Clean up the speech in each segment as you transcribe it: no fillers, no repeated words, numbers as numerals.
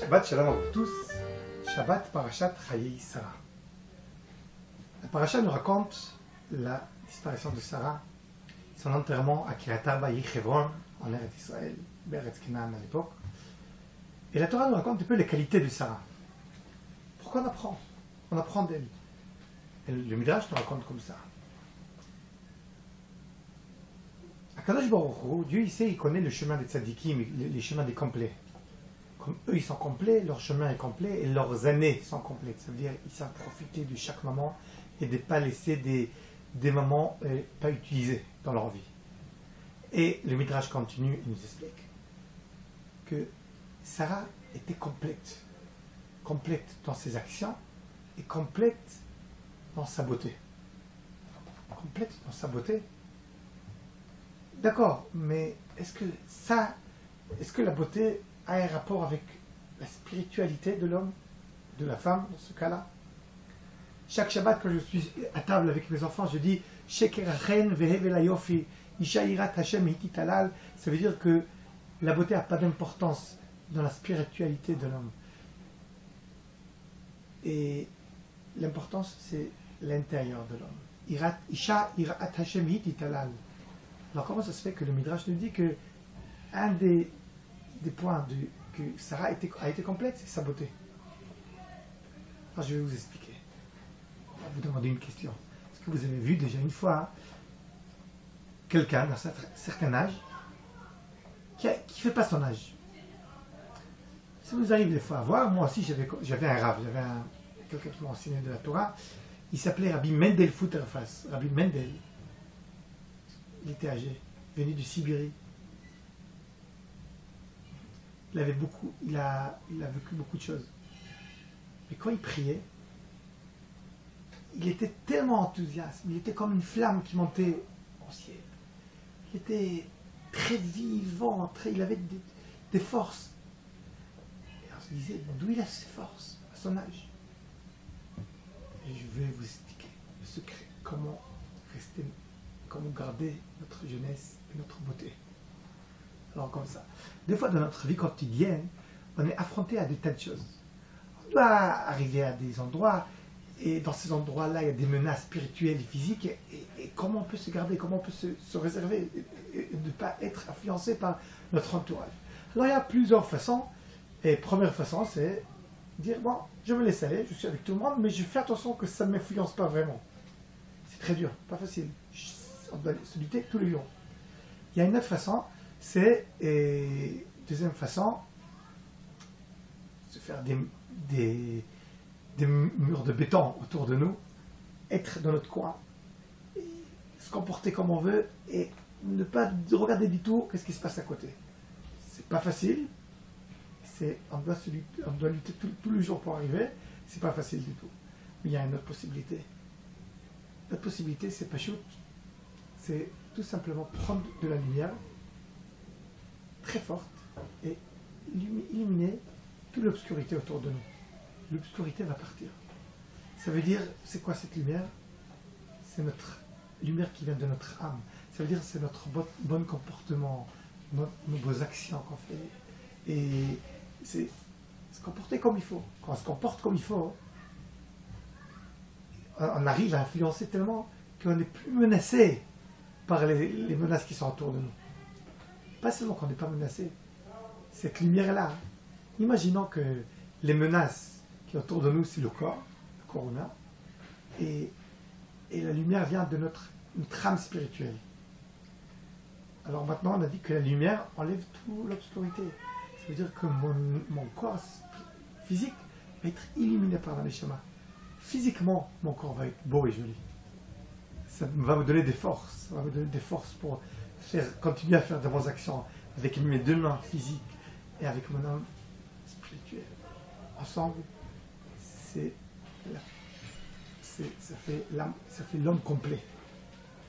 Shabbat Shalom à vous tous. Shabbat Parashat Chayei Sarah. La paracha nous raconte la disparition de Sarah, son enterrement à Kiryat Arba Hebron, en Eretz Israël, Beretz Canaan à l'époque. Et la Torah nous raconte un peu les qualités de Sarah. Pourquoi on apprend? On apprend d'elle. Et le Midrash nous raconte comme ça. Akadosh Baruch Hu, Dieu il sait, il connaît le chemin des tzadikim, les chemins des complets. Comme eux ils sont complets, leur chemin est complet et leurs années sont complètes. Ça veut dire qu'ils savent profiter de chaque moment et de ne pas laisser des moments pas utilisés dans leur vie. Et le Midrash continue et nous explique que Sarah était complète. Complète dans ses actions et complète dans sa beauté. Complète dans sa beauté. D'accord, mais est-ce que la beauté a un rapport avec la spiritualité de l'homme, de la femme, dans ce cas-là? Chaque Shabbat, quand je suis à table avec mes enfants, je dis Shekerachen vehevela yofi, isha irat Hashem hiti talal. Ça veut dire que la beauté n'a pas d'importance dans la spiritualité de l'homme. Et l'importance, c'est l'intérieur de l'homme. Isha irat Hashem hiti talal. Alors comment ça se fait que le Midrash nous dit que un des points que Sarah a été complète, c'est sa beauté? Alors je vais vous expliquer. On va vous demander une question. Est-ce que vous avez vu déjà une fois quelqu'un d'un certain âge qui ne fait pas son âge? Ça vous arrive des fois à voir. Moi aussi j'avais un rave, quelqu'un qui m'a enseigné de la Torah. Il s'appelait Rabbi Mendel Futterfass. Rabbi Mendel. Il était âgé, venu du Sibérie. Il a vécu beaucoup de choses. Mais quand il priait, il était tellement enthousiaste, il était comme une flamme qui montait au ciel. Il était très vivant, il avait des forces. Et on se disait, d'où il a ses forces à son âge? Et je vais vous expliquer le secret, comment garder notre jeunesse et notre beauté. Alors comme ça. Des fois dans notre vie quotidienne, on est affronté à des tas de choses. On doit arriver à des endroits, et dans ces endroits-là, il y a des menaces spirituelles et physiques, et comment on peut se garder, comment on peut se réserver, et ne pas être influencé par notre entourage. Alors il y a plusieurs façons, et première façon, c'est dire, bon, je me laisse aller, je suis avec tout le monde, mais je fais attention que ça ne m'influence pas vraiment. C'est très dur, pas facile. On doit se lutter tous les jours. Il y a une autre façon, c'est, deuxième façon, se faire des murs de béton autour de nous, être dans notre coin, et se comporter comme on veut et ne pas regarder du tout qu'est-ce qui se passe à côté. C'est pas facile, on doit lutter tous les jours pour arriver, c'est pas facile du tout. Mais il y a une autre possibilité. L'autre possibilité, c'est pas chute. C'est tout simplement prendre de la lumière très forte et éliminer toute l'obscurité autour de nous. L'obscurité va partir. Ça veut dire, c'est quoi cette lumière? C'est notre lumière qui vient de notre âme. Ça veut dire, c'est notre bon comportement, nos bonnes actions qu'on fait. Et c'est se comporter comme il faut. Quand on se comporte comme il faut, on arrive à influencer tellement qu'on n'est plus menacé par les menaces qui sont autour de nous. Pas seulement qu'on n'est pas menacé, cette lumière-là. Imaginons que les menaces qui sont autour de nous, c'est le corps humain, et la lumière vient de notre âme spirituelle. Alors maintenant, on a dit que la lumière enlève toute l'obscurité. Ça veut dire que mon corps physique va être illuminé par la Neshama. Physiquement, mon corps va être beau et joli. Ça va me donner des forces. Ça va me donner des forces pour continuer à faire de bonnes actions avec mes deux mains physiques et avec mon âme spirituelle. Ensemble, ça fait l'homme complet.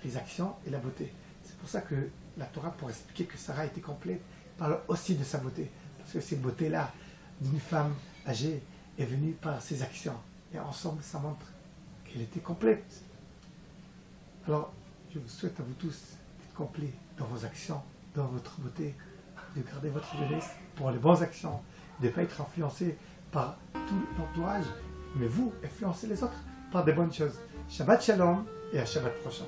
Les actions et la beauté. C'est pour ça que la Torah, pour expliquer que Sarah était complète, parle aussi de sa beauté. Parce que cette beauté-là d'une femme âgée est venue par ses actions. Et ensemble, ça montre qu'elle était complète. Alors, je vous souhaite à vous tous d'être complets dans vos actions, dans votre beauté, de garder votre jeunesse pour les bonnes actions de ne pas être influencé par tout l'entourage, mais vous, influencez les autres par des bonnes choses. Shabbat Shalom et à Shabbat prochain.